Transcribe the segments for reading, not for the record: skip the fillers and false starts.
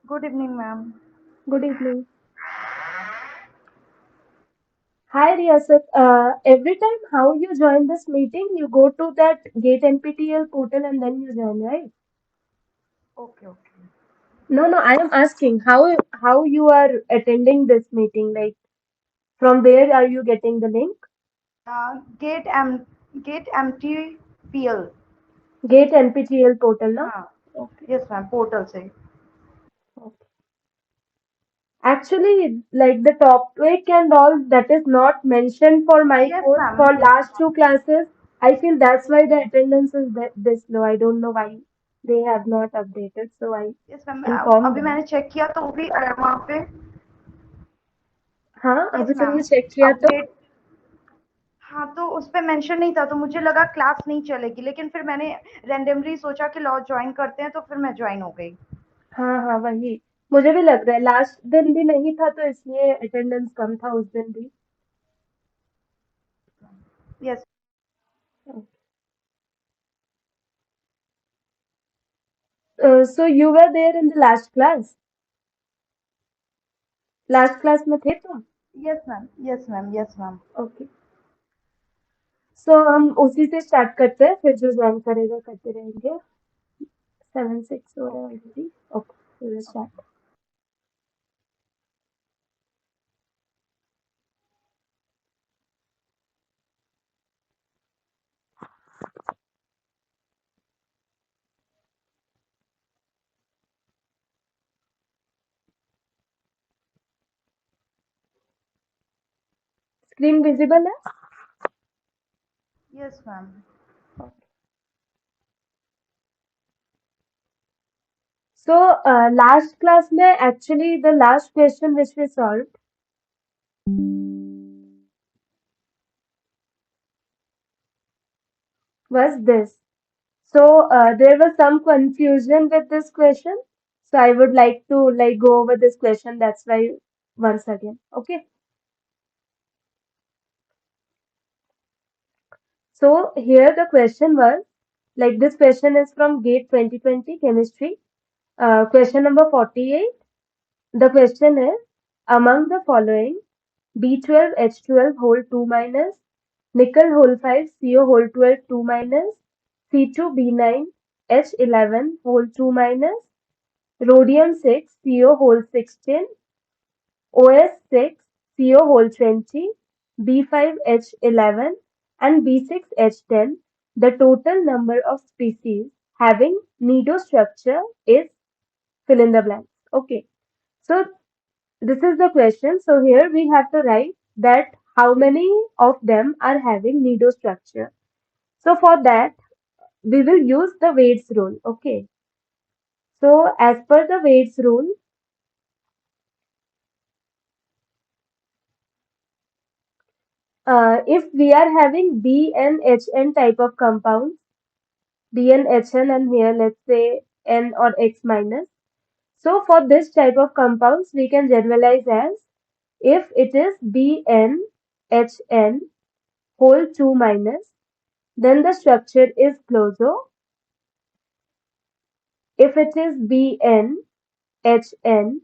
Good evening, ma'am. Good evening. Hi, Riyasat. Every time how you join this meeting, you go to that Gate NPTEL portal and then you join, right? Okay, okay. No, no, I am asking how you are attending this meeting. Like from where are you getting the link? Gate M Gate MTPL. Gate NPTEL portal, no? हाँ. Okay. Yes, ma'am. Portal से. Okay. Actually, like the topic and all that is not mentioned for my Yes, course ma'am. for Yes, last ma'am. two classes. I feel that's why the attendance is this low. I don't know why they have not updated. So I Yes, ma'am. inform अभी them. मैंने check किया तो वो भी वहाँ पे. हाँ yes अभी मैम. तुमने चेक किया तो अपडेट. हाँ, तो उस पे मेंशन नहीं था तो मुझे लगा क्लास नहीं चलेगी, लेकिन फिर मैंने रैंडमली सोचा कि लॉ ज्वाइन करते हैं तो फिर मैं ज्वाइन हो गई. हाँ हाँ वही मुझे भी लग रहा है लास्ट दिन भी नहीं था तो इसलिए अटेंडेंस कम था उस दिन भी yes. So you were there in the last class में थे तुम yes ma'am. Yes ma'am. Yes ma'am. Okay so हम उसी से स्टार्ट करते हैं फिर जो ज्वाइन करेगा करते रहेंगे 7-6 हो रहा है okay. Already okay start screen visible है yes ma'am. So last class में actually the last question which we solve was this. So there was some confusion with this question. So I would like to like go over this question. That's why once again. Okay. So here the question was like this question is from GATE 2020 chemistry. Question number 48. The question is among the following B12H12 whole 2 minus nickel whole 5 CO whole 12 2 minus C2B9 H11 whole 2 minus rhodium 6 CO whole 16 OS 6 CO whole 20 B5H11 and B6H10 the total number of species having nido structure is fill in the blanks. Okay, so this is the question. So here we have to write that how many of them are having nido structure. So for that we will use the weights rule. Okay, so as per the weights rule, if we are having BNHN type of compounds, BNHN and here let's say N or X minus. So for this type of compounds, we can generalize as if it is BNHN whole 2 minus, then the structure is closo. If it is BNHN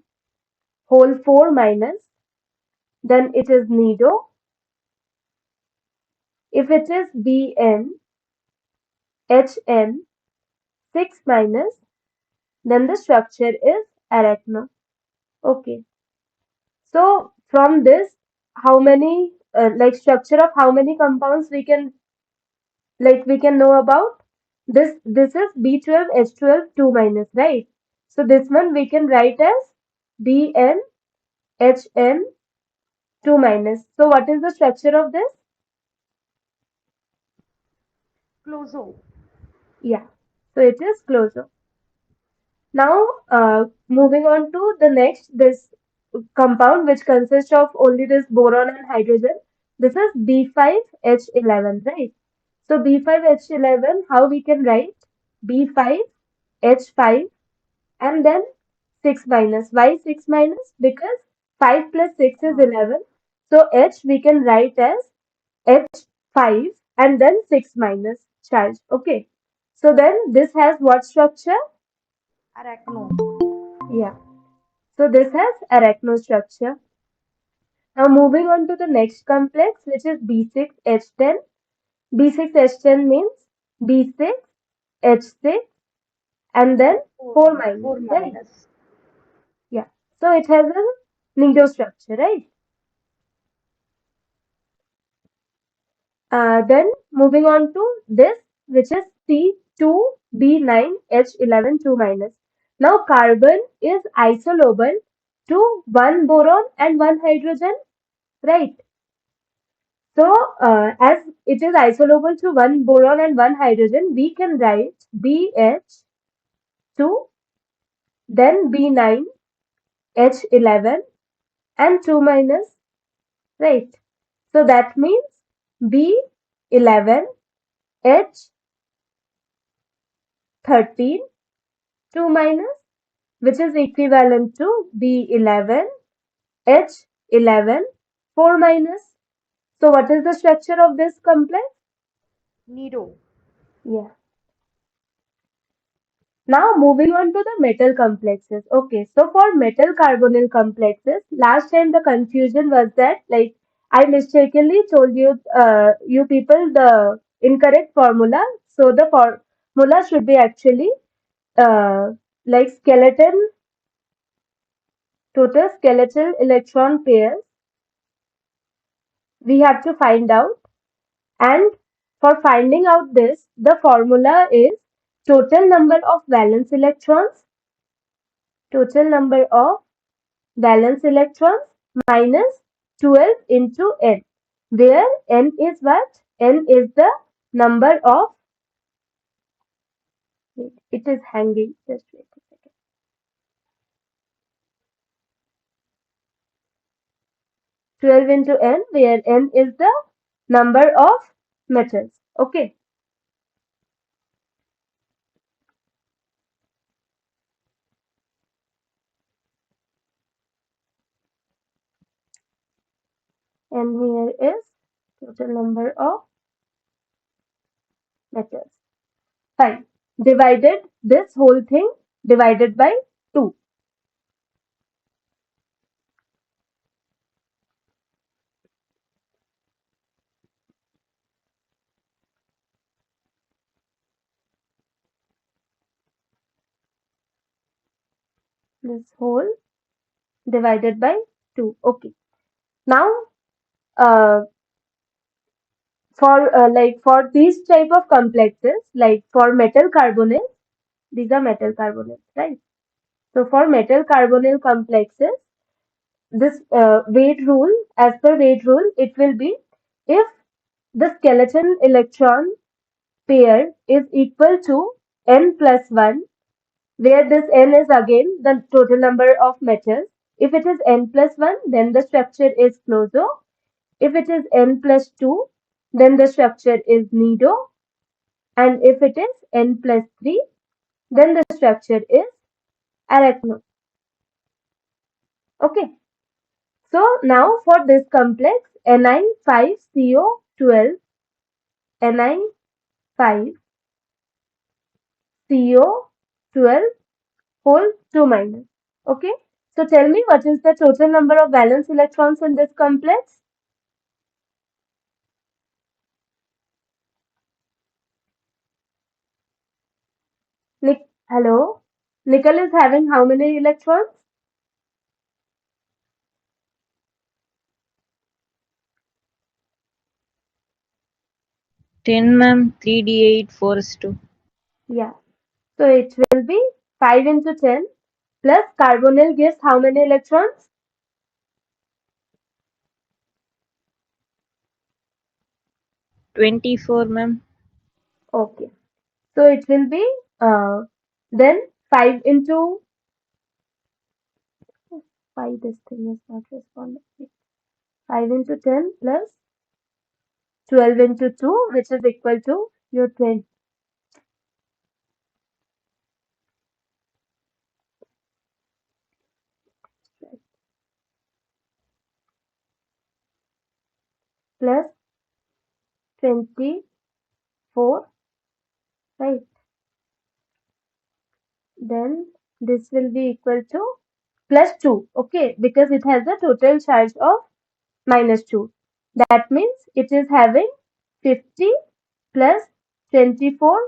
whole 4 minus, then it is nido. If it is BNHN 6 minus, then the structure is arachno. Okay. So from this, how many like structure of how many compounds we can know about this. This is B12H12 2 minus, right? So this one we can write as BNHN 2 minus. So what is the structure of this? क्लोजो. Yeah. So it is closure. Now, moving on to the next, this compound which consists of only this boron and hydrogen. This is B5H11, right? So B5H11, how we can write? B5H5 and then 6 minus. Why 6 minus? Because 5 plus 6 is हाँ. 11. So H we can write as H5 and then 6 minus charge. Okay. So then this has what structure? अरेक्नो. Yeah. So this has arachno structure. Now moving on to the next complex, which is B6H10. B6H10 means B6H6 and then 4 4 minus, 4 right? minus. Yeah. So it has a nido structure, right? Then moving on to this, which is C2B9H11 2 minus. Now carbon is isolable to one boron and one hydrogen, right? So as it is isolable to one boron and one hydrogen, we can write BH2, then B9H11 and 2 minus, right? So that means B11H13 2 minus, which is equivalent to B11H11 4 minus. So what is the structure of this complex? Nido. Yeah. Now moving on to the metal complexes. Okay, so for metal carbonyl complexes, last time the confusion was that like I mistakenly told you you people the incorrect formula. So the formula should be actually uh, like skeleton total skeletal electron pairs we have to find out, and for finding out this the formula is total number of valence of valence electrons minus 12 into n, where n is what? N is the number of, it is hanging, just wait a second. 12 into n, where n is the number of metals. Okay. And here is total number of metals. Fine. Divided this whole thing divided by 2. This whole divided by 2. Okay. Now, uh, for these type of complexes, like for metal carbonyl, these are metal carbonyls, right? So for metal carbonyl complexes, this weight rule, as per weight rule, it will be if the skeleton electron pair is equal to n plus 1, where this n is again the total number of metals. If it is n plus 1, then the structure is closo. If it is n plus 2, then the structure is nido. And if it is n plus 3, then the structure is arachno. Okay. So now for this complex, Ni5CO12, Ni5CO12 whole 2 minus. Okay. So tell me what is the total number of valence electrons in this complex? Hello? Nickel is having how many electrons? 10 ma'am, 3d8 4s2. Yeah. So it will be 5 into 10 plus carbonyl gives how many electrons? 24 ma'am. Okay. So it will be then 5 into 5, this thing is not responding. 5 into 10 plus 12 into 2, which is equal to your 20. Plus 24, right? Then this will be equal to plus 2, okay, because it has a total charge of minus 2. That means it is having 50 plus 24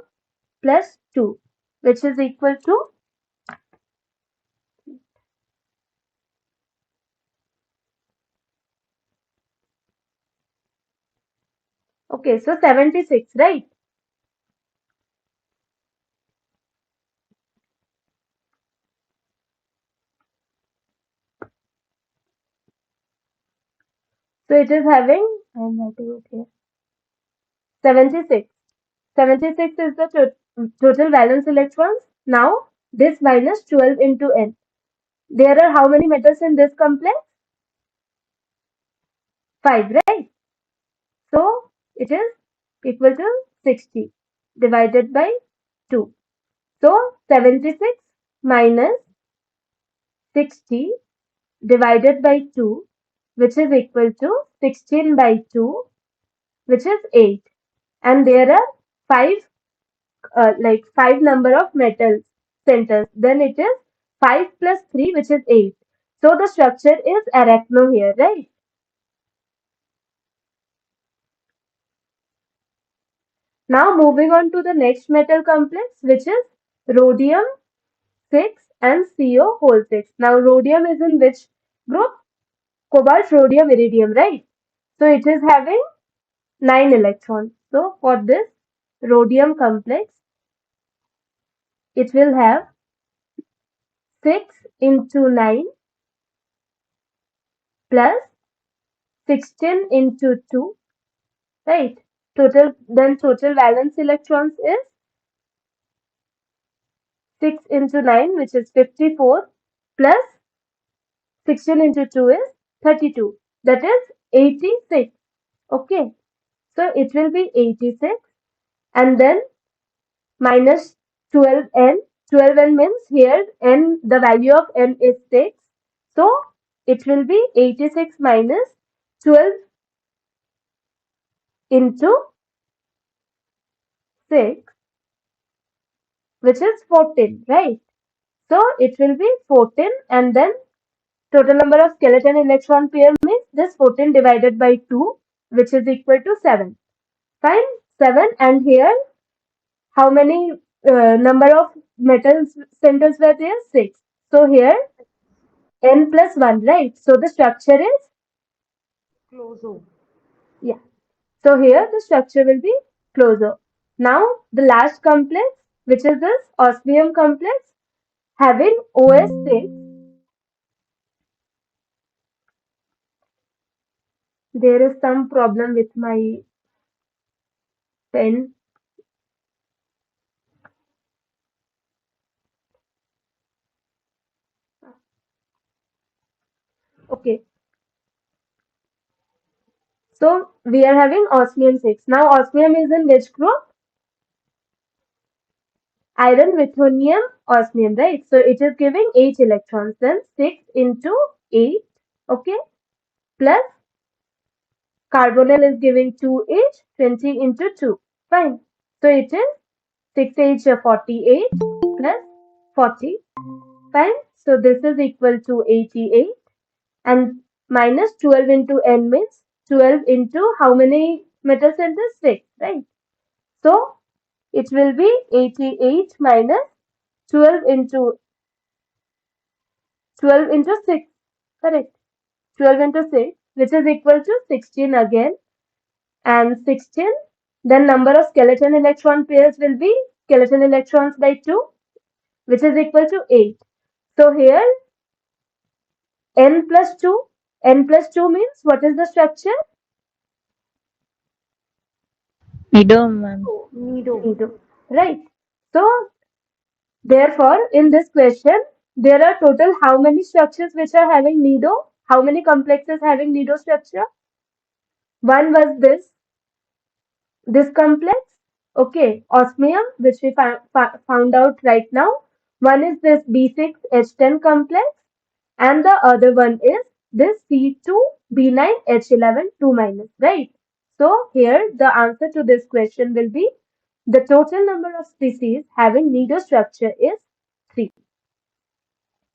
plus 2, which is equal to, okay, so 76, right? So it is having, I'm writing it here, 76. 76 is the total valence electrons. Now, this minus 12 into n. There are how many metals in this complex? 5, right? So, it is equal to 60 divided by 2. So, 76 minus 60 divided by 2, which is equal to 16 by 2, which is 8. And there are 5 5 number of metal centers. Then it is 5 plus 3, which is 8. So the structure is arachno here, right? Now moving on to the next metal complex, which is rhodium 6 and CO whole 6. Now rhodium is in which group? Cobalt, rhodium, iridium, right? So it is having 9 electrons. So for this rhodium complex, it will have 6 into 9 plus 16 into 2, right? Total valence electrons is 6 into 9, which is 54, plus 16 into 2 is 32. That is 86. Okay. So it will be 86, and then minus 12n. 12n means here n, the value of n is 6. So it will be 86 minus 12 into 6, which is 14, right? So it will be 14, and then total number of skeleton electron pair means this 14 divided by 2, which is equal to 7. Fine, 7, and here how many number of metal centers were there? 6. So here n plus 1, right? So the structure is, Closer. yeah. So here the structure will be closer. Now the last complex, which is this osmium complex, having OS6. There is some problem with my pen. Okay. So we are having osmium 6. Now osmium is in which group? Iron, ruthenium, osmium, right? So it is giving 8 electrons. Then 6 into 8, okay, plus carbonyl is giving 2 each, 20 into 2. Fine. So it is 6 each 48 plus 40. Fine. So this is equal to 88. And minus 12 into n means 12 into how many metal centers? 6, right? So it will be 88 minus 12 into 6, correct? 12 into 6, which is equal to 16 again, and 16. Then number of skeleton electron pairs will be skeleton electrons by 2, which is equal to 8. So here n plus 2, n plus 2 means what is the structure? Nido, ma'am. Nido. Nido, right? So therefore, in this question, there are total how many structures which are having nido? How many complexes having nido structure? One was this complex, okay, osmium, which we found out right now. One is this B6H10 complex, and the other one is this C2B9H11 2 minus, right? So here the answer to this question will be the total number of species having nido structure is 3.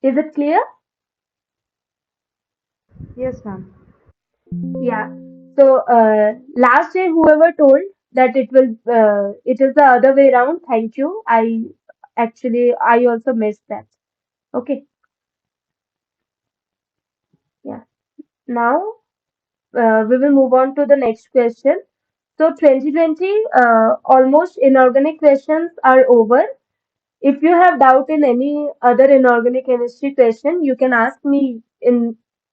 Is it clear? Yes, ma'am. Yeah. So last day, whoever told that it is the other way around. Thank you. I also missed that. Okay. Yeah. Now we will move on to the next question. So 2020, almost inorganic questions are over. If you have doubt in any other inorganic chemistry question, you can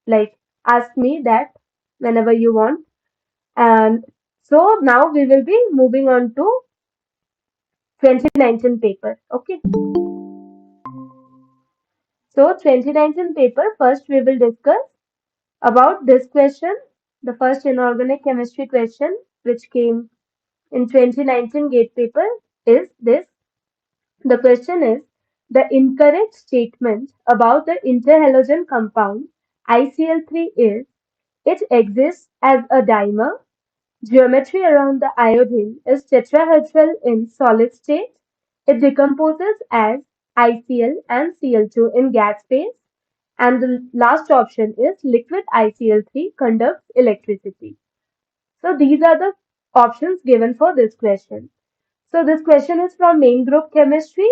like ask me that whenever you want. And so now we will be moving on to 2019 paper. Okay. So 2019 paper, first we will discuss about this question, the first inorganic chemistry question which came in 2019 gate paper is this. The question is the incorrect statement about the interhalogen compound ICl3 is it exists as a dimer. Geometry around the iodine is tetrahedral in solid state. It decomposes as ICl and Cl2 in gas phase. And the last option is liquid ICl3 conducts electricity. So these are the options given for this question. So this question is from main group chemistry.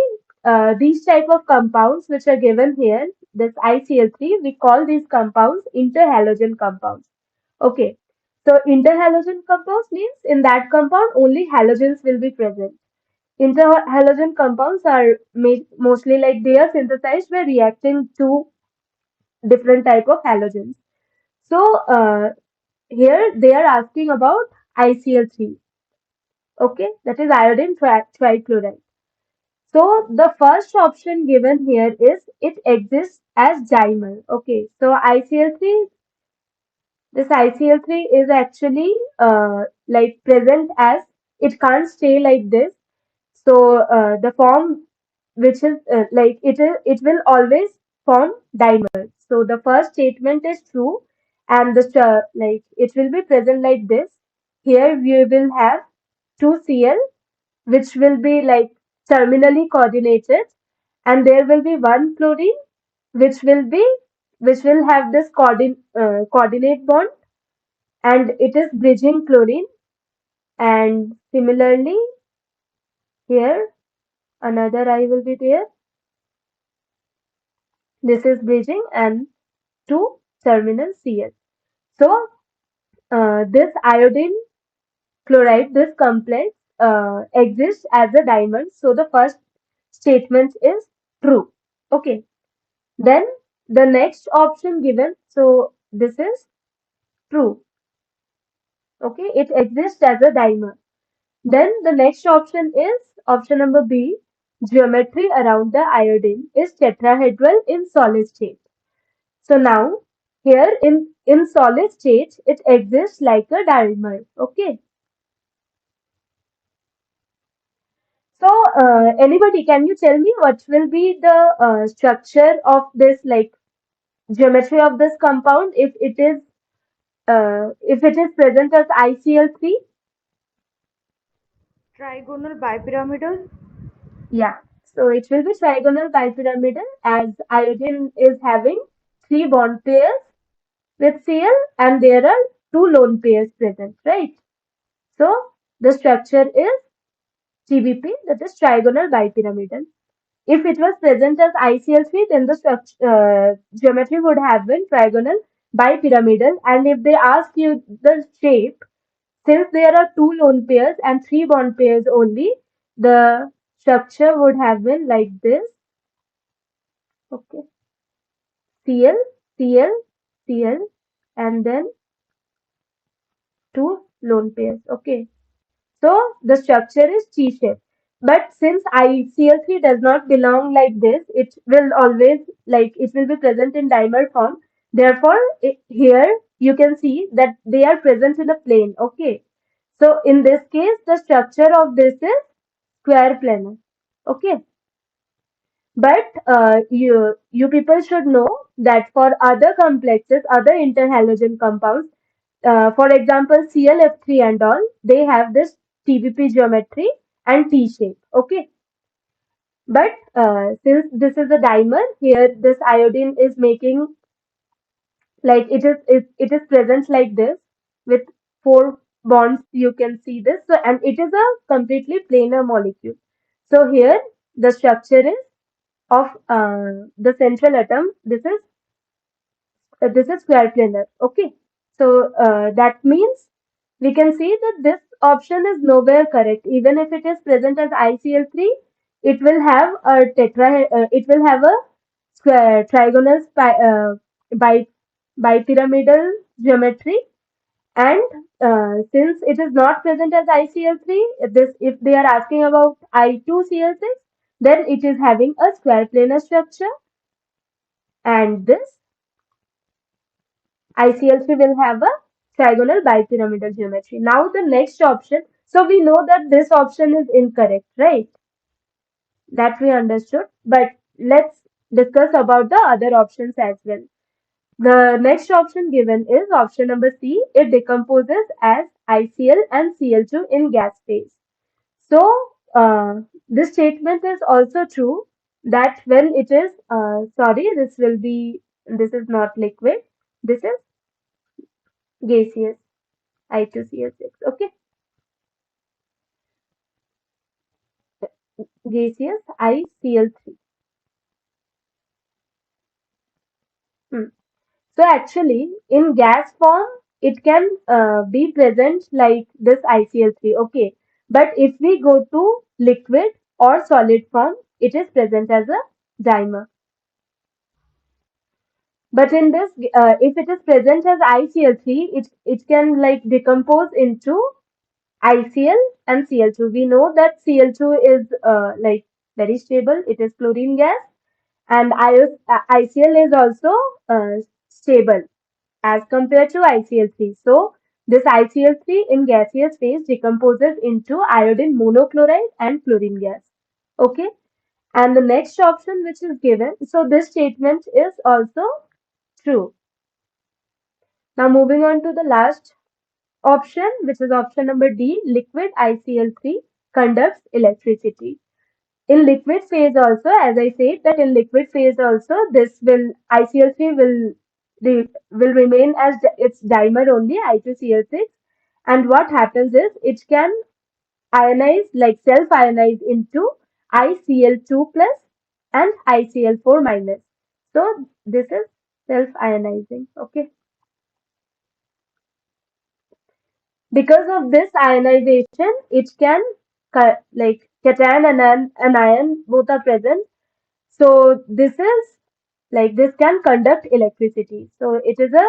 These type of compounds which are given here, this ICl3, we call these compounds interhalogen compounds. Okay. So interhalogen compounds means in that compound only halogens will be present. Interhalogen compounds are made mostly like they are synthesized by reacting to different type of halogens. So here they are asking about ICl3. Okay, that is iodine trichloride. So the first option given here is it exists as dimer. Okay, so ICl3, this ICl3 is actually like present as it can't stay like this. So the form which is it will always form dimer. So the first statement is true, and like it will be present like this. Here we will have two Cl which will be like terminally coordinated, and there will be one chlorine which will be which will have this coordinate bond, and it is bridging chlorine. And similarly here another I will be there. This is bridging and two terminal Cl. So this iodine chloride, this complex exists as a dimer. So the first statement is true. Okay. Then the next option given, so this is true. Okay, it exists as a dimer. Then the next option is option number B. Geometry around the iodine is tetrahedral in solid state. So now here in solid state it exists like a dimer. Okay. So anybody, can you tell me what will be the structure of this like geometry of this compound if it is present as ICl3? Trigonal bipyramidal. Yeah. So it will be trigonal bipyramidal as iodine is having three bond pairs with Cl and there are two lone pairs present, right? So the structure is TBP, that is trigonal bipyramidal. If it was present as ICl3, then the geometry would have been trigonal bipyramidal. And if they ask you the shape, since there are two lone pairs and three bond pairs only, the structure would have been like this. Okay, Cl, Cl, Cl, and then two lone pairs. Okay, so the structure is T-shaped. But since ICl3 does not belong like this, it will always it will be present in dimer form. Therefore, here you can see that they are present in a plane. Okay. So in this case, the structure of this is square planar. Okay. But you people should know that for other complexes, other interhalogen compounds, for example, ClF3 and all, they have this TBP geometry and T shape. Okay. But since this is a dimer, here this iodine is making Like it is present like this with four bonds. You can see this. So and it is a completely planar molecule. So here the structure is of the central atom. This is square planar. Okay. So that means we can see that this option is nowhere correct. Even if it is present as ICl3, it will have a it will have a square trigonal bi bipyramidal geometry. And since it is not present as ICl3, if they are asking about I2Cl6, then it is having a square planar structure, and this ICl3 will have a trigonal bipyramidal geometry. Now the next option, so we know that this option is incorrect, right? That we understood, but let's discuss about the other options as well. The next option given is option number C. It decomposes as ICl and Cl2 in gas phase. So this statement is also true that when it is, sorry, this is not liquid, this is gaseous, I2Cl6. Okay, gaseous ICl3. Hmm. So actually, in gas form, it can be present like this ICl3. Okay, but if we go to liquid or solid form, it is present as a dimer. But in this, if it is present as ICl3, it can like decompose into ICl and Cl2. We know that Cl2 is like very stable. It is chlorine gas, and ICl is also stable as compared to ICl3. So this ICl3 in gaseous phase decomposes into iodine monochloride and chlorine gas. Okay. And the next option which is given, so this statement is also true. Now moving on to the last option, which is option number D, liquid ICl3 conducts electricity. In liquid phase also, as I said, that in liquid phase also, this will ICl3 will remain as its dimer only, I2Cl6. And what happens is it can ionize, like self ionize into ICl2 plus and ICl4 minus. So this is self ionizing. Okay. Because of this ionization, it can like cation and anion both are present. So this is like this can conduct electricity. So it is a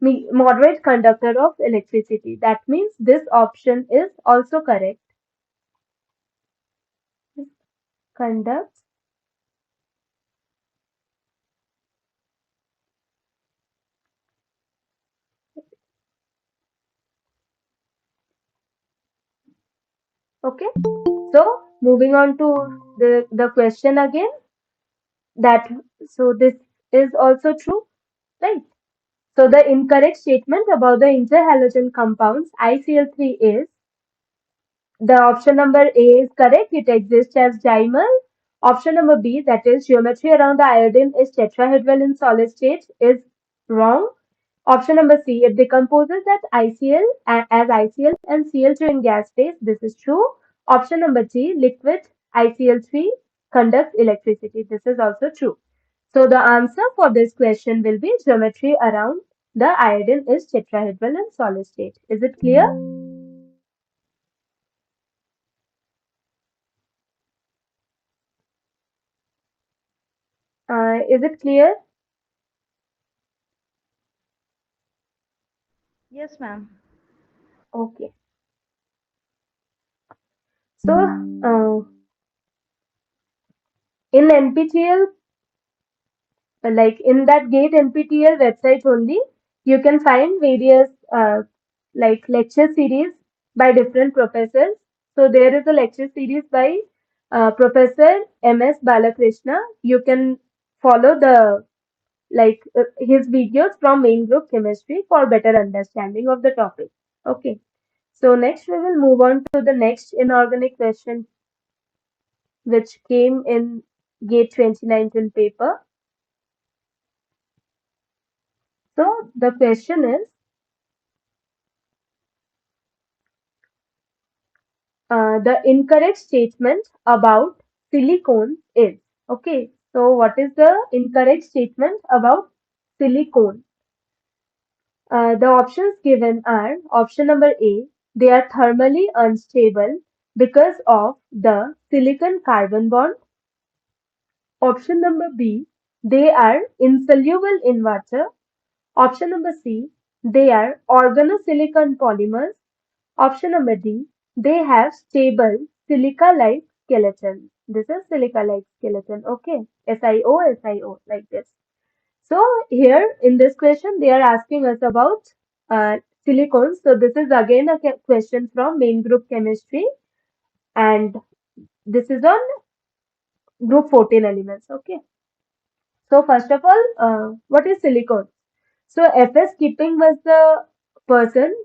moderate conductor of electricity. That means this option is also correct. Conducts. Okay. So moving on to the question again, that so this is also true, right? So the incorrect statement about the interhalogen compounds ICl3 is the option number A is correct. It exists as dimer. Option number B, that is geometry around the iodine is tetrahedral in solid state, is wrong. Option number C, it decomposes as ICl and Cl2 in gas phase. This is true. Option number G, liquid ICl3 conducts electricity. This is also true. So the answer for this question will be geometry around the iodine is tetrahedral in solid state. Is it clear? Is it clear? Yes, ma'am. Okay. So, in NPTEL, like in that GATE NPTEL website only, you can find various like lecture series by different professors. So there is a lecture series by Professor M.S. Balakrishna. You can follow the his videos from main group chemistry for better understanding of the topic. Okay. So next we will move on to the next inorganic question which came in GATE 2019 paper. So the question is, the incorrect statement about silicone is. Okay, so what is the incorrect statement about silicone? The options given are option number A, they are thermally unstable because of the silicon carbon bond. Option number B, they are insoluble in water. Option number C, they are organosilicon polymers. Option number D, they have stable silica-like skeleton. This is silica-like skeleton, okay? SiO, SiO, like this. So here in this question, they are asking us about silicones. So this is again a question from main group chemistry, and this is on group 14 elements, okay? So first of all, what is silicone? So F.S. Kipping was the person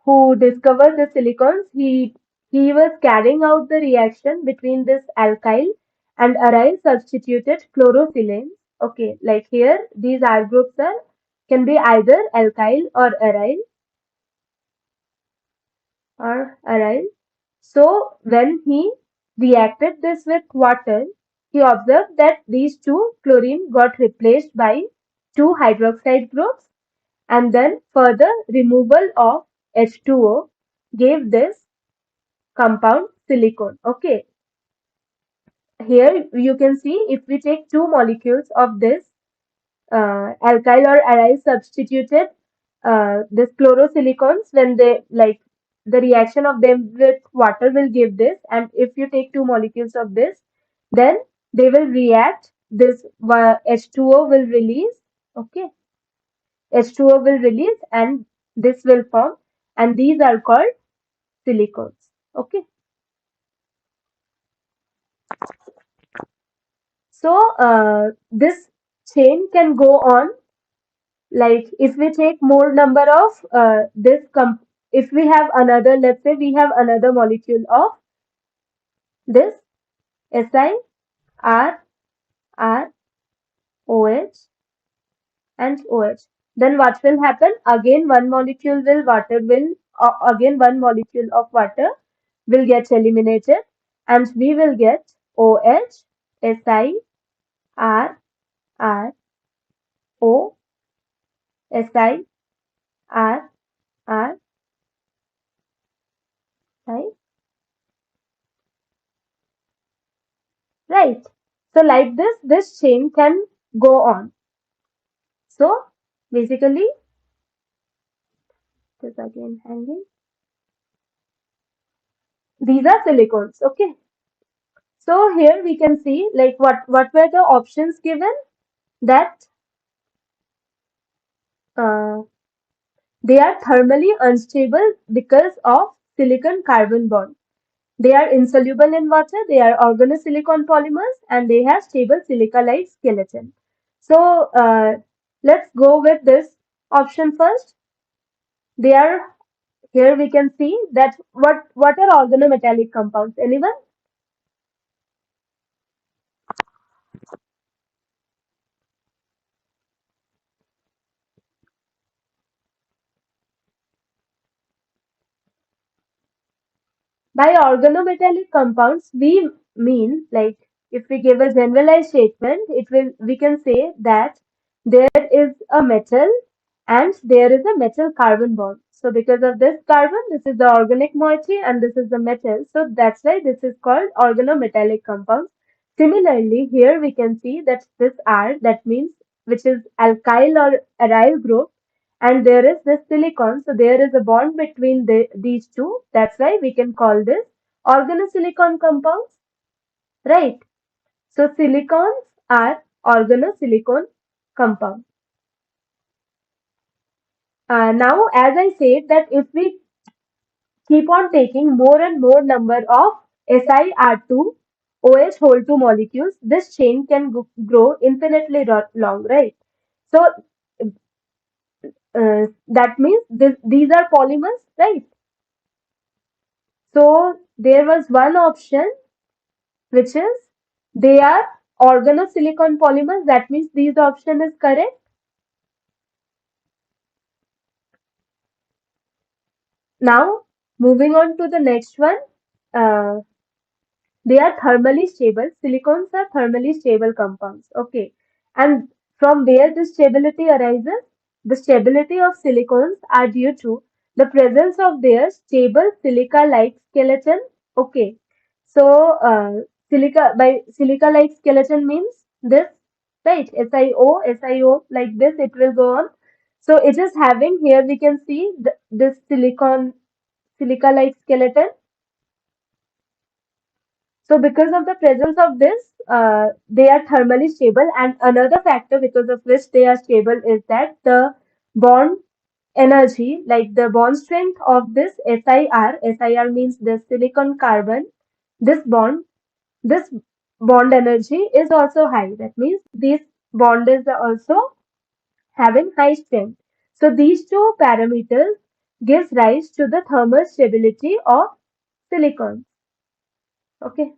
who discovered the silicones. He was carrying out the reaction between this alkyl and aryl substituted chlorosilane. Okay, like here these R groups are can be either alkyl or aryl. So when he reacted this with water, he observed that these two chlorine got replaced by two hydroxide groups, and then further removal of H2O gave this compound silicone. Okay, here you can see if we take two molecules of this alkyl or aryl substituted this chlorosilicones, when they like the reaction of them with water will give this, and if you take two molecules of this, then they will react, this H2O will release. Okay, H2O will release and this will form, and these are called silicones. Okay, so this chain can go on. Like if we take more number of if we have another, let's say we have another molecule of this Si, R, R, OH and OH, then what will happen? Again one molecule of water will get eliminated, and we will get OH, Si, R, R, O, Si, R, R, right? Right. So like this chain can go on. So basically, this again hanging. These are silicones. Okay. So here we can see like what were the options given, that uh, they are thermally unstable because of silicon carbon bond. They are insoluble in water, they are organosilicon polymers, and they have stable silica-like skeleton. So let's go with this option first. They are, here we can see that what are organometallic compounds? Anyone? By organometallic compounds, we mean, like if we give a generalized statement, we can say that there is a metal and there is a metal carbon bond. So because of this carbon, this is the organic moiety and this is the metal. So that's why this is called organometallic compounds. Similarly, here we can see that this R, that means which is alkyl or aryl group, and there is this silicon, so there is a bond between these two. That's why we can call this organosilicon compounds, right? So silicons are organosilicon compounds. Now, as I said, that if we keep on taking more and more number of SiR2 OH whole 2 molecules, this chain can grow infinitely long, right? So that means these are polymers, right? So there was one option which is they are organosilicon polymers. That means these option is correct. Now, moving on to the next one. Uh, they are thermally stable. Silicones are thermally stable compounds. Okay. And from where this stability arises? The stability of silicones are due to the presence of their stable silica-like skeleton. Okay. So, silica-like skeleton means this, right? SiO, like this, it will go on. So, it is having here, we can see this silica-like skeleton. So because of the presence of this, they are thermally stable. And another factor because of which they are stable is that the bond energy, like the bond strength of this SiR means the silicon carbon, this bond, this bond energy is also high. That means these bond is also having high strength. So these two parameters gives rise to the thermal stability of silicon. Okay.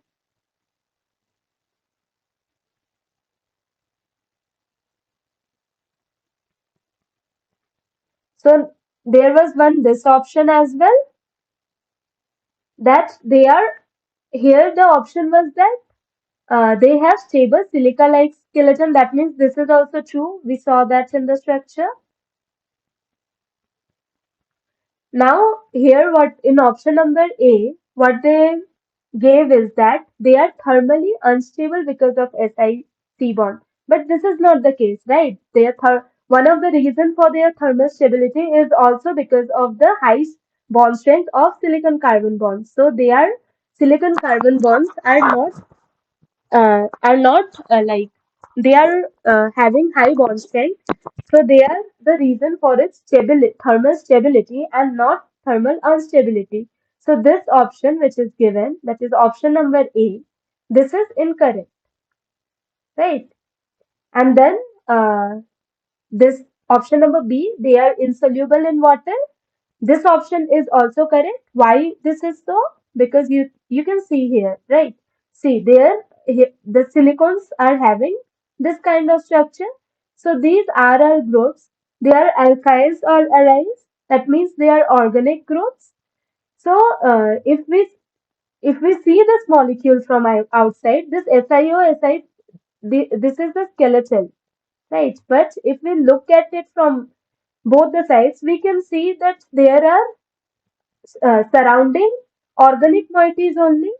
So there was one this option as well, that they are here. The option was that they have stable silica-like skeleton. That means this is also true. We saw that in the structure. Now here, what in option number A, what they gave is that they are thermally unstable because of SiC bond. But this is not the case, right? One of the reason for their thermal stability is also because of the high bond strength of silicon carbon bonds. So they are silicon carbon bonds are not like they are having high bond strength, so they are the reason for its thermal stability and not thermal instability. So this option which is given, that is option number A, this is incorrect, right? And then this option number B, they are insoluble in water. This option is also correct. Why this is so? Because you can see here, right? See there, the silicones are having this kind of structure. So these are our groups. They are alkyls or aryls. That means they are organic groups. So if we see this molecule from outside, this this is the skeleton, right? But if we look at it from both the sides, we can see that there are surrounding organic moieties only.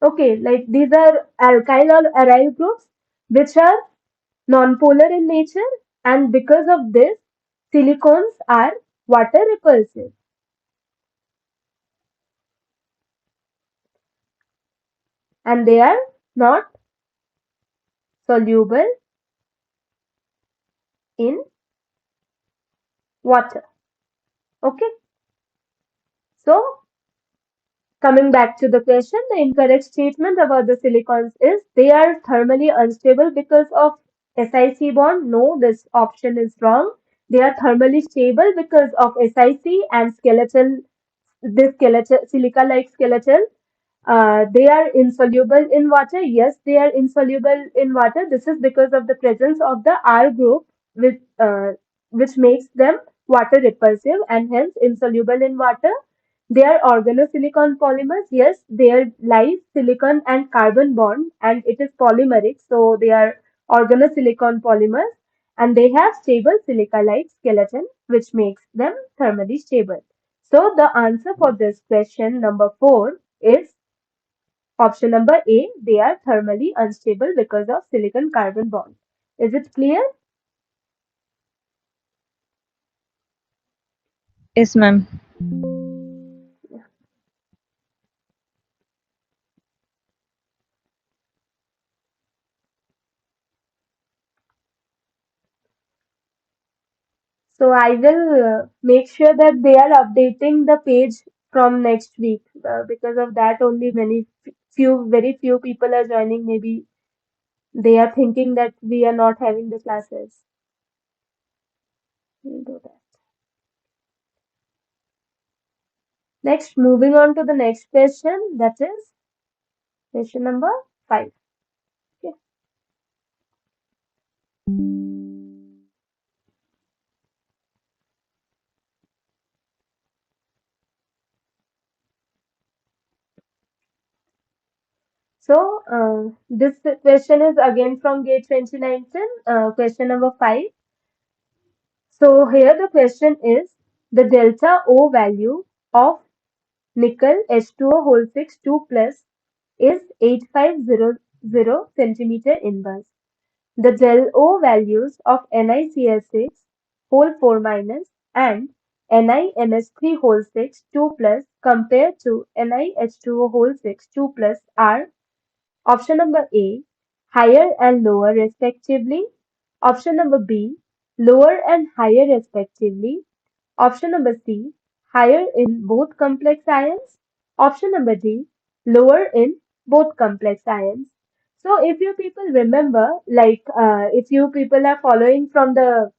Okay, like these are alkyl or aryl groups which are non-polar in nature, and because of this, silicones are water repulsive and they are not soluble in water. Okay, so coming back to the question, the incorrect statement about the silicons is they are thermally unstable because of SiC bond. No, this option is wrong. They are thermally stable because of SiC and this skeleton, silica-like skeleton. They are insoluble in water. Yes, they are insoluble in water. This is because of the presence of the R group, which makes them water repulsive and hence insoluble in water. They are organosilicon polymers. Yes, there lies silicon and carbon bond, and it is polymeric. So they are organosilicon polymers, and they have stable silica-like skeleton, which makes them thermally stable. So the answer for this question number 4 is option number A. They are thermally unstable because of silicon carbon bond. Is it clear? Yes, ma'am. So I will make sure that they are updating the page from next week. Because of that, only very few people are joining. Maybe they are thinking that we are not having the classes. We'll do that. Next, moving on to the next question, that is question number 5. Okay. So, this question is again from GATE 2019, question number 5. So, here the question is the delta O value of nickel H2O whole 6 2 plus is 8500 centimeter inverse. The del O values of NiCl6 whole 4 minus and NiNH3 whole 6 2 plus compared to NiH2O whole 6 2 plus are option number A, higher and lower respectively. Option number B, lower and higher respectively. Option number C, higher in both complex ions. Option number D, lower in both complex ions. So if you people remember, if you people are following from the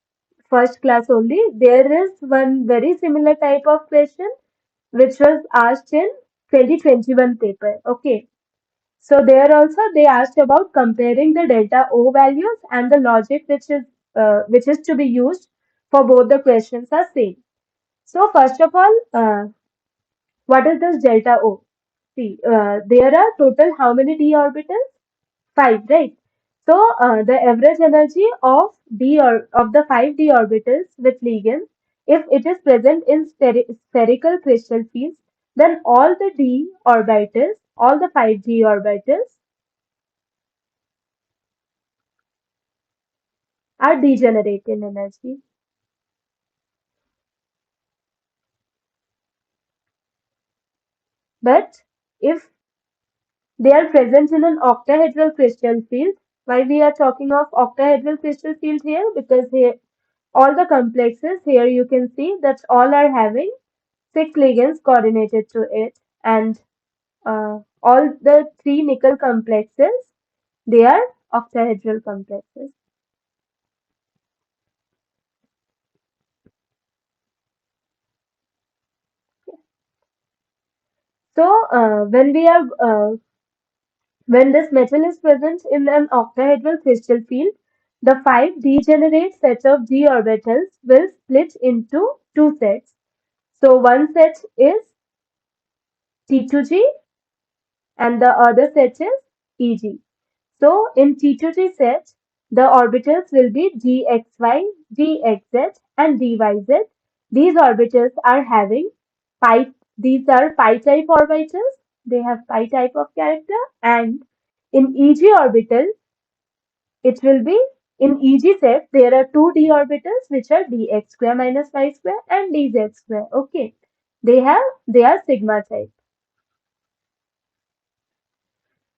first class only, there is one very similar type of question which was asked in 2021 paper. Okay. So there also they asked about comparing the delta O values and the logic which is to be used for both the questions are same. So first of all, what is this delta O? See, there are total how many d orbitals? 5, right? So the average energy of d or of the 5d orbitals with ligands, if it is present in spherical crystal fields, then all the d orbitals, all the 5d orbitals are degenerate in energy. But if they are present in an octahedral crystal field, why we are talking of octahedral crystal field here? Because here all the complexes here you can see that all are having 6 ligands coordinated to it, and all the 3 nickel complexes, they are octahedral complexes. So when this metal is present in an octahedral crystal field, the 5 degenerate sets of d orbitals will split into 2 sets. So one set is T2g and the other set is EG. So in T2g set, the orbitals will be dxy, dxz and dyz. These orbitals are having pi, these are pi type orbitals. They have pi type of character, and in EG orbital, it will be in EG set, there are 2d orbitals which are dx square minus y square and dz square. Okay. They are sigma type.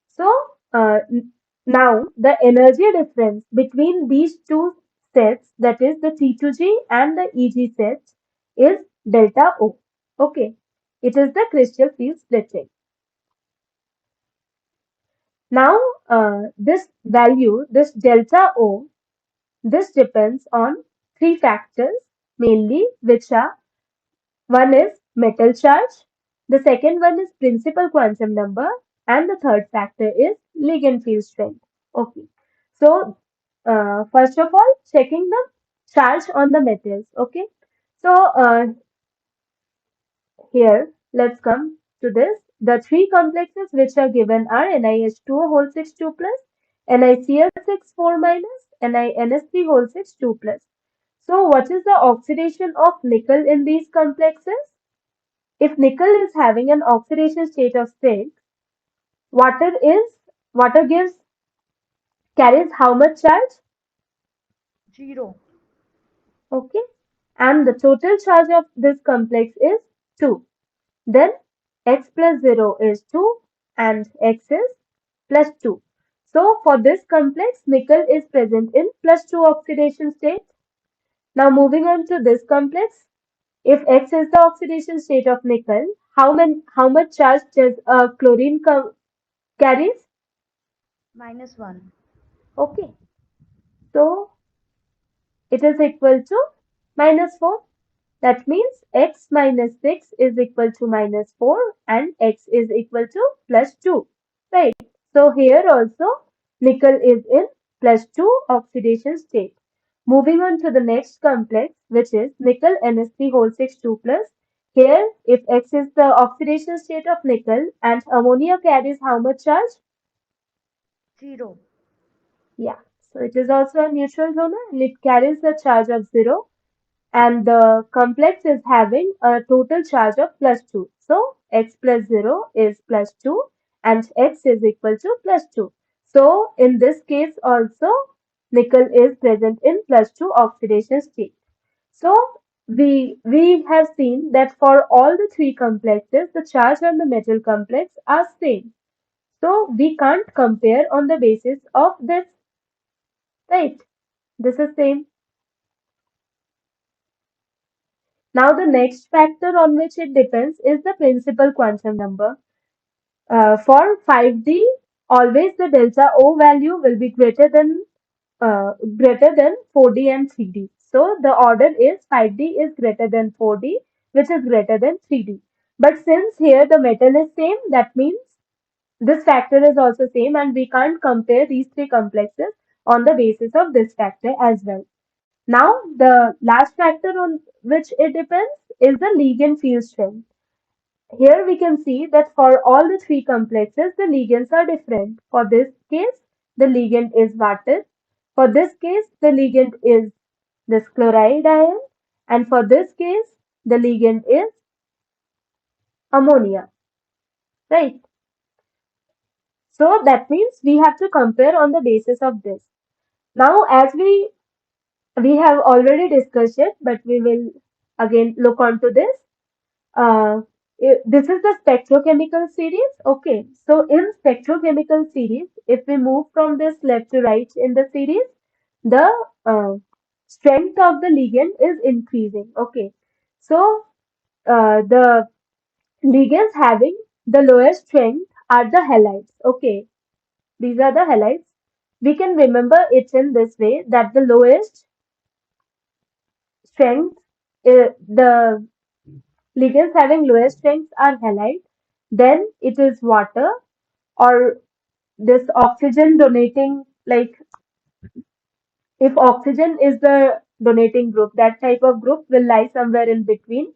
So now the energy difference between these two sets, that is the T2G and the EG sets, is delta O. Okay. It is the crystal field splitting. Now this value, this delta O, this depends on 3 factors mainly, which are: one is metal charge, the second one is principal quantum number, and the third factor is ligand field strength. Okay. So first of all, checking the charge on the metals. Okay. So here, let's come to this. The 3 complexes which are given are NiH2O whole 6 2 plus, NiCl6 4 minus, NiNS3 whole 6 2 plus. So what is the oxidation of nickel in these complexes? If nickel is having an oxidation state of 6, water is water gives carries how much charge? 0. Okay. And the total charge of this complex is 2. Then x plus 0 is 2 and x is plus 2. So for this complex, nickel is present in plus 2 oxidation state. Now moving on to this complex, if X is the oxidation state of nickel, how much charge does chlorine carries? -1. Okay, so it is equal to -4. That means X minus 6 is equal to -4 and X is equal to plus 2. Right. So here also nickel is in plus 2 oxidation state. Moving on to the next complex, which is nickel NS3 whole 6 2 plus. Here, if X is the oxidation state of nickel and ammonia carries how much charge? 0. Yeah. So it is also a neutral donor and it carries the charge of 0, and the complex is having a total charge of plus 2. So x plus 0 is plus 2 and x is equal to plus 2. So in this case also nickel is present in plus 2 oxidation state. So we have seen that for all the three complexes, the charge on the metal complex are same. So we can't compare on the basis of this, right? This is same. Now the next factor on which it depends is the principal quantum number. For 5D, always the delta O value will be greater than 4D and 3D. So the order is 5D is greater than 4D, which is greater than 3D. But since here the metal is same, that means this factor is also same, and we can't compare these three complexes on the basis of this factor as well. Now the last factor on which it depends is the ligand field strength. Here we can see that for all the three complexes, the ligands are different. For this case, the ligand is water. For this case, the ligand is this chloride ion. And for this case, the ligand is ammonia, right? So that means we have to compare on the basis of this. Now, as we have already discussed it, but we will again look onto this. Uh, this is the spectrochemical series. Okay, so in spectrochemical series, if we move from this left to right in the series, the uh, strength of the ligand is increasing. Okay, so the ligands having the lowest strength are the halides. Okay, these are the halides. We can remember it in this way that the lowest strength, the ligands having lowest strengths are halide, then it is water or this oxygen donating, like if oxygen is the donating group, that type of group will lie somewhere in between.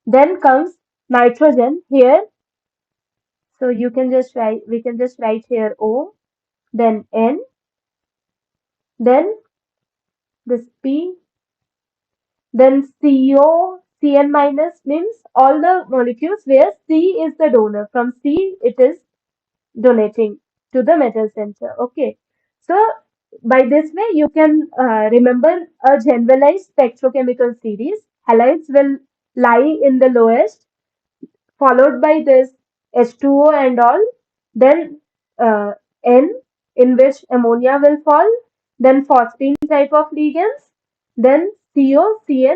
Then comes nitrogen here. So you can just write, we can just write here O, then N, then this P, then CO, Cn minus means all the molecules where C is the donor. From C it is donating to the metal center. Okay. So by this way, you can remember a generalized spectrochemical series. Halides will lie in the lowest, followed by this H2O and all. Then uh, N, in which ammonia will fall. Then phosphine type of ligands. Then CO, CN,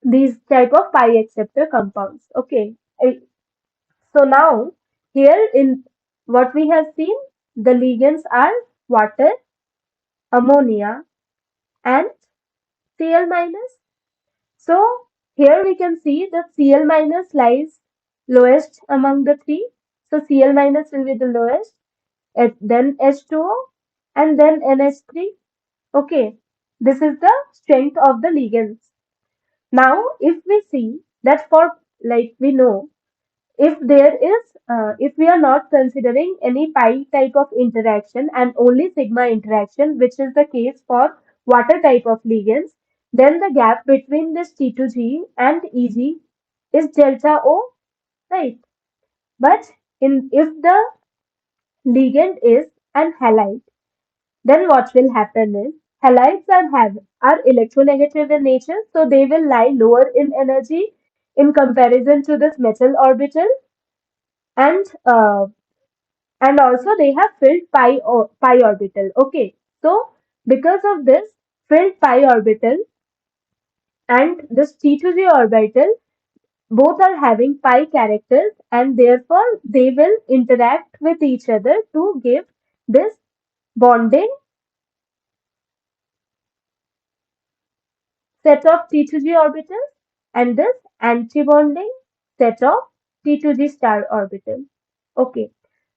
these type of pi acceptor compounds. Okay. So now here in what we have seen, the ligands are water, ammonia and Cl minus. So here we can see that Cl minus lies lowest among the three. So Cl minus will be the lowest, then H2O and then NH3. Okay, this is the strength of the ligands. Now if we see that for, like we know, if we are not considering any pi type of interaction and only sigma interaction, which is the case for water type of ligands, then the gap between this T2G and EG is delta O, right? But if the ligand is an halide, then what will happen is halides are electronegative in nature, so they will lie lower in energy in comparison to this metal orbital, and also they have filled pi orbital. Okay, so because of this filled pi orbital and this T2G orbital, both are having pi characters, and therefore they will interact with each other to give this bonding set of T2G orbitals and this anti-bonding set of T2G star orbital. Okay,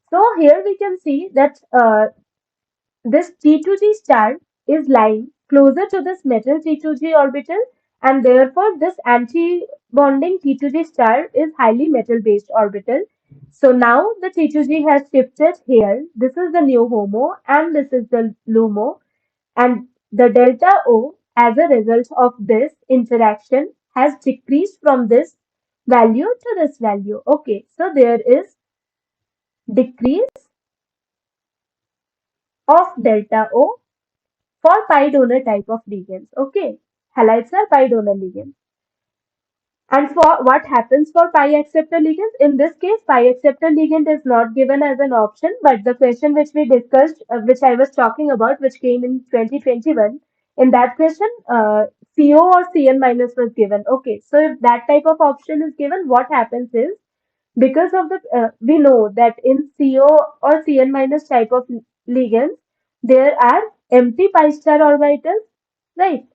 so here we can see that this T2G star is lying closer to this metal T2G orbital, and therefore this anti-bonding T2G star is highly metal-based orbital, So now the T2G has shifted here. This is the new HOMO and this is the LUMO, and the delta O as a result of this interaction has decreased from this value to this value. Okay, so there is decrease of delta O for pi donor type of ligands. Okay, halides are pi donor ligands. And for what happens for pi acceptor ligands? In this case, pi acceptor ligand is not given as an option, but the question which we discussed, which I was talking about, which came in 2021, in that question, CO or CN minus was given. Okay, so if that type of option is given, what happens is, because of the, we know that in CO or CN minus type of ligands, there are empty pi star orbitals, right?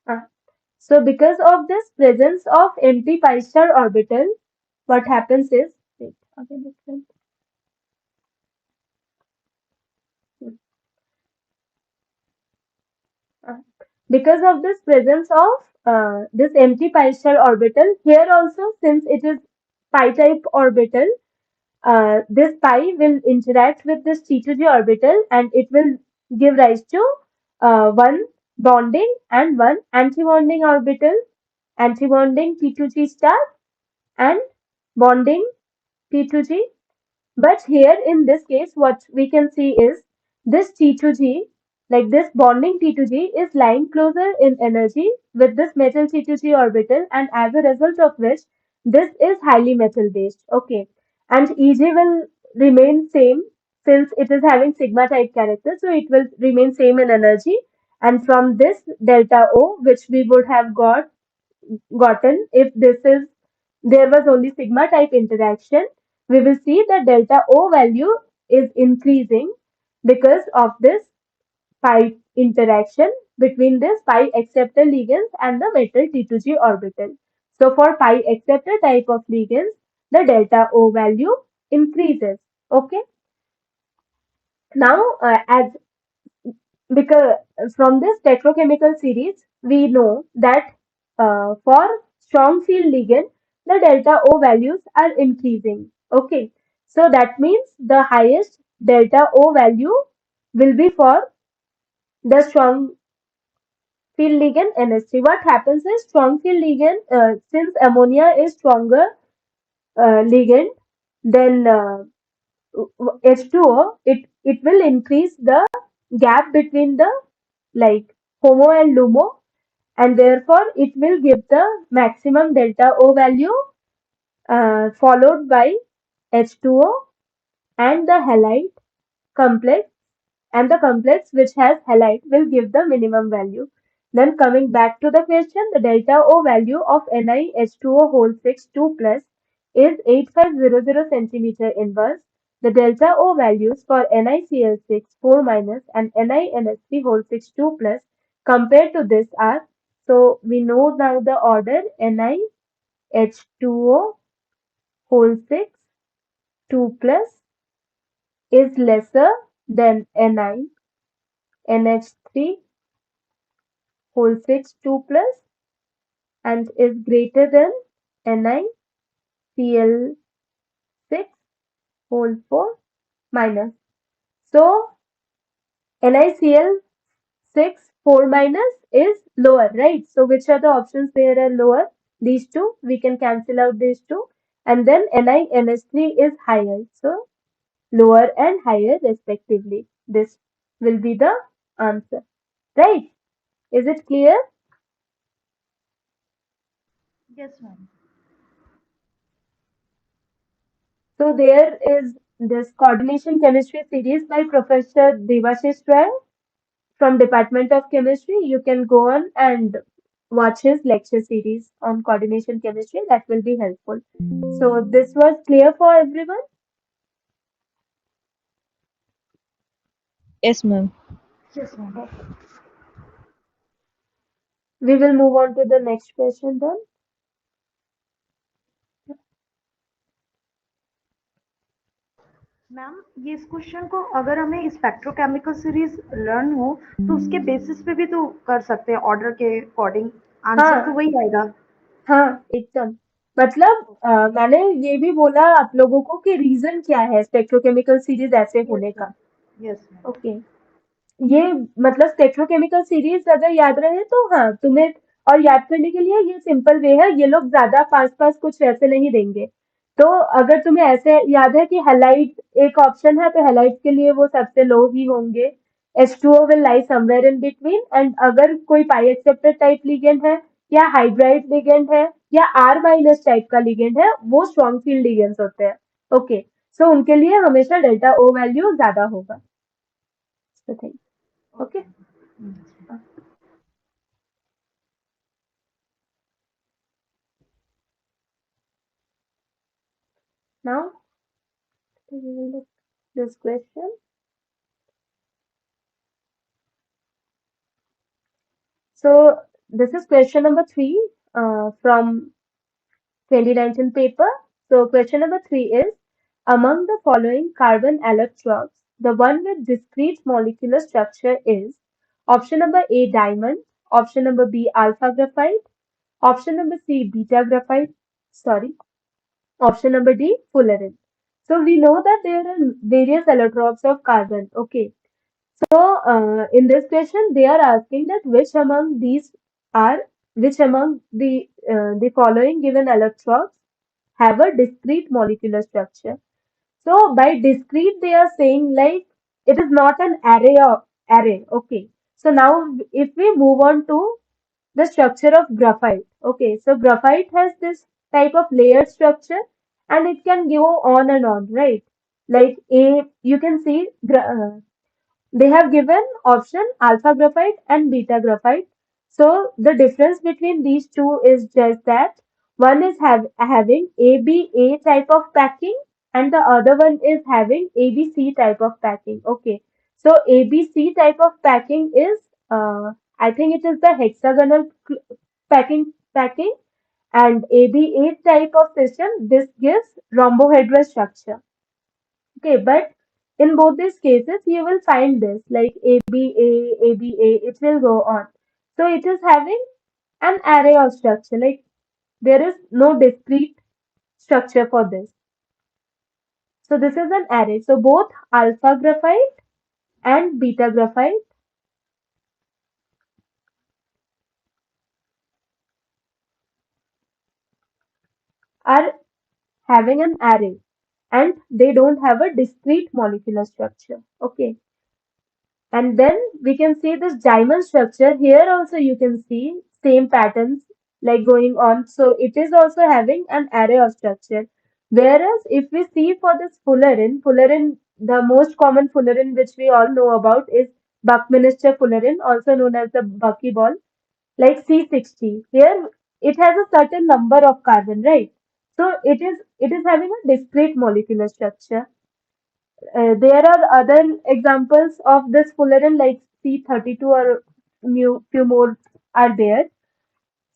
Uh, So because of this presence of empty pi star orbital, what happens is, wait, again it went. Uh, because of this presence of this empty pi star orbital, here also since it is pi type orbital, this pi will interact with this T2G orbital and it will give rise to one bonding and one anti-bonding orbital, anti-bonding T2G star and bonding T2G. But here in this case, what we can see is this T2G, like this bonding T2G is lying closer in energy with this metal T2G orbital, and as a result of which, this is highly metal based. Okay. And EG will remain same since it is having sigma type character, so it will remain same in energy. And from this delta O, which we would have gotten if this is there was only sigma type interaction, we will see that delta O value is increasing because of this pi interaction between this pi acceptor ligands and the metal T2G orbital. So for pi acceptor type of ligands, the delta O value increases. Okay. Now, as because from this petrochemical series, we know that for strong field ligand, the delta O values are increasing. Okay, so that means the highest delta O value will be for the strong field ligand NH3. What happens is strong field ligand, since ammonia is stronger ligand than H2O, it will increase the gap between the like HOMO and LUMO, and therefore it will give the maximum delta O value followed by H2O and the halide complex, and the complex which has halide will give the minimum value. Then coming back to the question, the delta O value of NiH2O whole 6 2 plus is 8500 centimeter inverse. The delta O values for NiCl6 4 minus and NiNH3 whole 6 2 plus compared to this are, so we know now the order NiH2O whole 6 2 plus is lesser than NiNH3 whole 6 2 plus and is greater than NiCl6 whole 4 minus. So NiCl6 4 minus is lower, right? So which are the options there are lower? These two, we can cancel out these two. And then NiNH3 is higher. So lower and higher respectively. This will be the answer, right? Is it clear? Yes, ma'am. So there is this coordination chemistry series by Professor Devashish Rai from Department of Chemistry. You can go on and watch his lecture series on coordination chemistry. That will be helpful. So this was clear for everyone. Yes, ma'am. Yes, ma'am. We will move on to the next question then. Ma'am ये इस question को अगर हमें spectrochemical series learn हो तो उसके basis पे भी तो कर सकते हैं ऑर्डर के अकॉर्डिंग आंसर तो हाँ, वही आएगा हाँ, एकदम। मतलब मैंने ये भी बोला आप लोगों को कि रीजन क्या है स्पेक्ट्रोकेमिकल सीरीज ऐसे यस होने मैम। का। Yes ma'am. ओके। ये मतलब स्पेक्ट्रोकेमिकल सीरीज अगर याद रहे तो हाँ तुम्हें, और याद करने के लिए ये सिंपल वे है, ये लोग ज्यादा पास पास कुछ वैसे नहीं देंगे। तो अगर तुम्हें ऐसे याद है कि हेलाइट एक ऑप्शन है, तो हेलाइट के लिए वो सबसे लो ही होंगे। H2O will lie somewhere in between, and अगर कोई पाई एक्सेप्टर टाइप लिगेंड है या हाइड्राइड लिगेंड है या R माइनस टाइप का लिगेंड है, वो स्ट्रॉन्ग फील्ड लिगेंड्स होते हैं। ओके। सो उनके लिए हमेशा डेल्टा O वैल्यू ज्यादा होगा। Okay. Okay. Now we will look this question. So this is question number three from 2019 paper. So question number three is, among the following carbon electrodes, the one with discrete molecular structure is option number A diamond, option number B alpha graphite, option number C beta graphite, sorry, option number D fullerene. So we know that there are various electrodes of carbon. Okay. So, in this question, they are asking that which among the following given electrons have a discrete molecular structure. So, by discrete, they are saying like it is not an array. Okay. So now, if we move on to the structure of graphite. Okay. So graphite has this type of layered structure, and it can go on and on, right? Like you can see they have given option alpha graphite and beta graphite. So the difference between these two is just that one is having ABA type of packing, and the other one is having ABC type of packing. Okay. So ABC type of packing is, I think it is the hexagonal packing, and ABA type of system, this gives rhombohedral structure. Okay, but in both these cases, you will find this like ABA, it will go on. So it is having an array of structure, like there is no discrete structure for this. So this is an array. So both alpha graphite and beta graphite are having an array, and they don't have a discrete molecular structure. Okay. And then we can see this diamond structure. Here also you can see same patterns like going on. So it is also having an array of structure. Whereas if we see for this fullerene, the most common fullerene which we all know about is Buckminster fullerene, also known as the buckyball, like C60. Here it has a certain number of carbon, right? So it is having a discrete molecular structure. There are other examples of this fullerene like C32 or few more are there.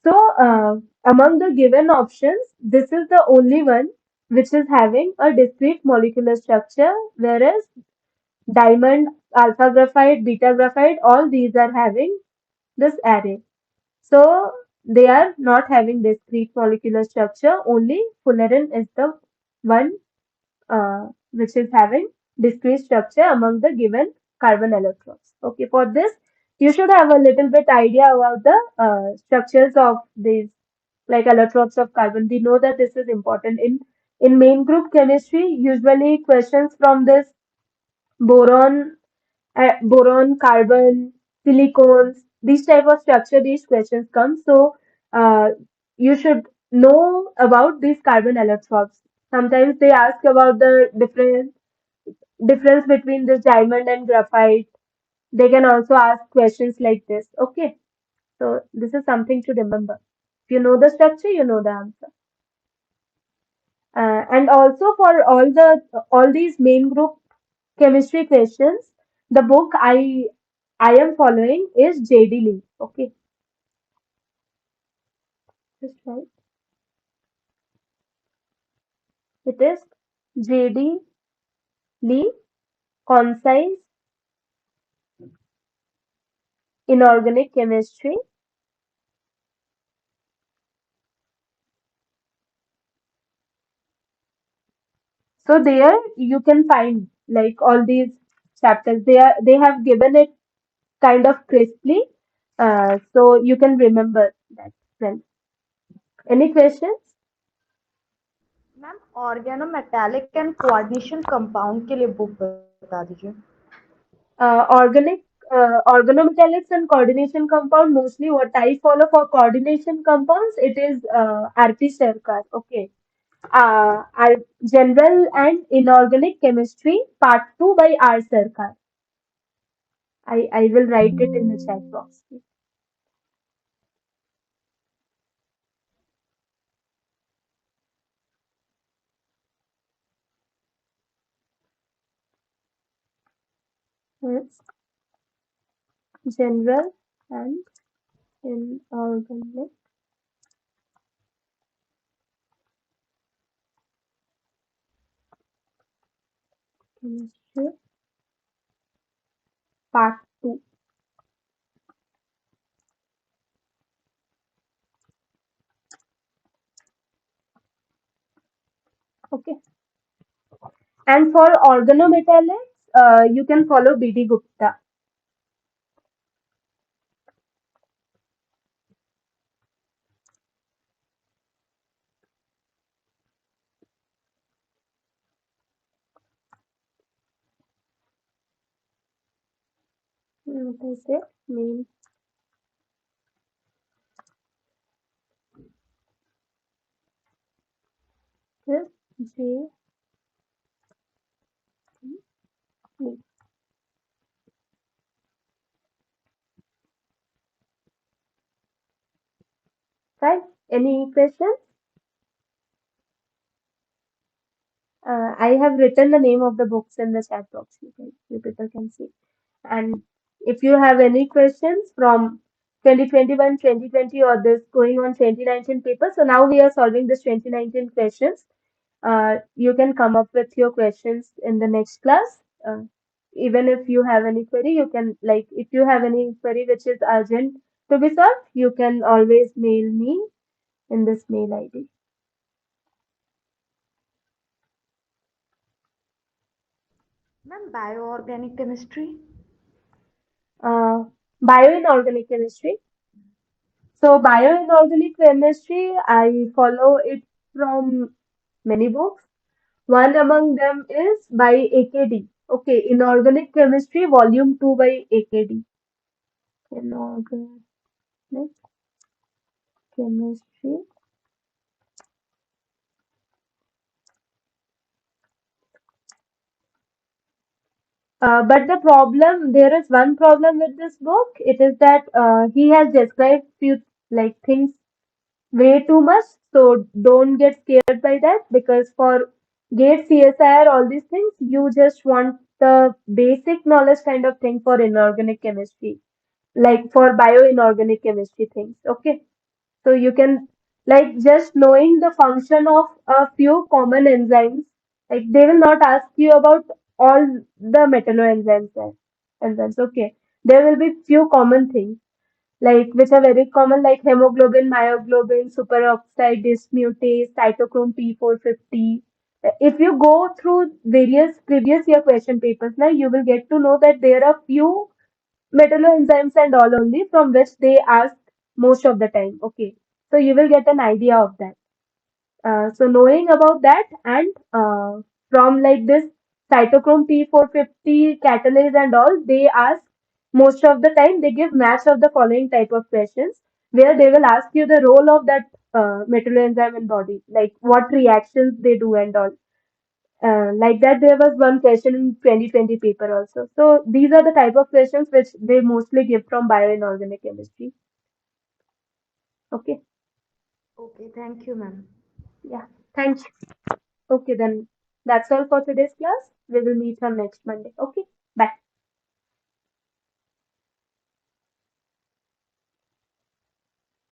So among the given options, this is the only one which is having a discrete molecular structure, whereas diamond, alpha graphite, beta graphite, all these are having this array. So they are not having discrete molecular structure. Only fullerene is the one which is having discrete structure among the given carbon electrons. Okay, for this, you should have a little bit idea about the structures of these like electrons of carbon. We know that this is important in main group chemistry. Usually, questions from this boron, boron, carbon, silicones, these type of structure, these questions come. So you should know about these carbon electrons. Sometimes they ask about the difference between this diamond and graphite. They can also ask questions like this. Okay, so this is something to remember. If you know the structure, you know the answer. And also for all these main group chemistry questions, the book I am following is JD Lee. Okay, just right. It is JD Lee, Concise Inorganic Chemistry, So there you can find like all these chapters. They have given it kind of crisply, so you can remember that. Friends, any questions? Ma'am organometallic and coordination compound के लिए book बता दीजिए. Organic organometallics and coordination compound, mostly what I follow for coordination compounds, it is RP Sarkar. Okay. Our general and inorganic chemistry part 2 by R Sarkar. I will write it in the chat box. Yes. General and inorganic chemistry part 2. Okay. And for organometallics, you can follow BD Gupta. What is it? Mean is J. E. Right? Any questions? I have written the name of the books in the chat box. You people can see. And if you have any questions from 2021, 2020, or this going on 2019 paper, so now we are solving this 2019 questions. You can come up with your questions in the next class. Even if you have any query, you can like if you have any query which is urgent to be solved, you can always mail me in this mail ID. Ma'am bio organic chemistry. Bioinorganic chemistry. So bioinorganic chemistry, I follow it from many books. One among them is by AKD. Okay, Inorganic Chemistry, Volume 2 by AKD. Inorganic Chemistry. But the problem, there is one problem with this book. It is that he has described few like things way too much. So don't get scared by that because for GATE, CSIR, all these things, you just want the basic knowledge kind of thing for inorganic chemistry, like for bioinorganic chemistry things. Okay. So you can like just knowing the function of a few common enzymes, like they will not ask you about all the metalloenzymes enzymes. Okay. There will be few common things like which are very common like hemoglobin, myoglobin, superoxide dismutase, cytochrome P450. If you go through various previous year question papers now, you will get to know that there are few metalloenzymes and all only from which they ask most of the time. Okay. So you will get an idea of that. So knowing about that and from like this cytochrome P450 catalase and all, they ask most of the time they give match of the following type of questions where they will ask you the role of that metalloenzyme in body, like what reactions they do and all. Like that, there was one question in 2020 paper also. So these are the type of questions which they mostly give from bio and organic chemistry. Okay. Okay thank you ma'am. Yeah. Thank you. Okay, then that's all for today's class. We will meet on next Monday. Okay. Bye.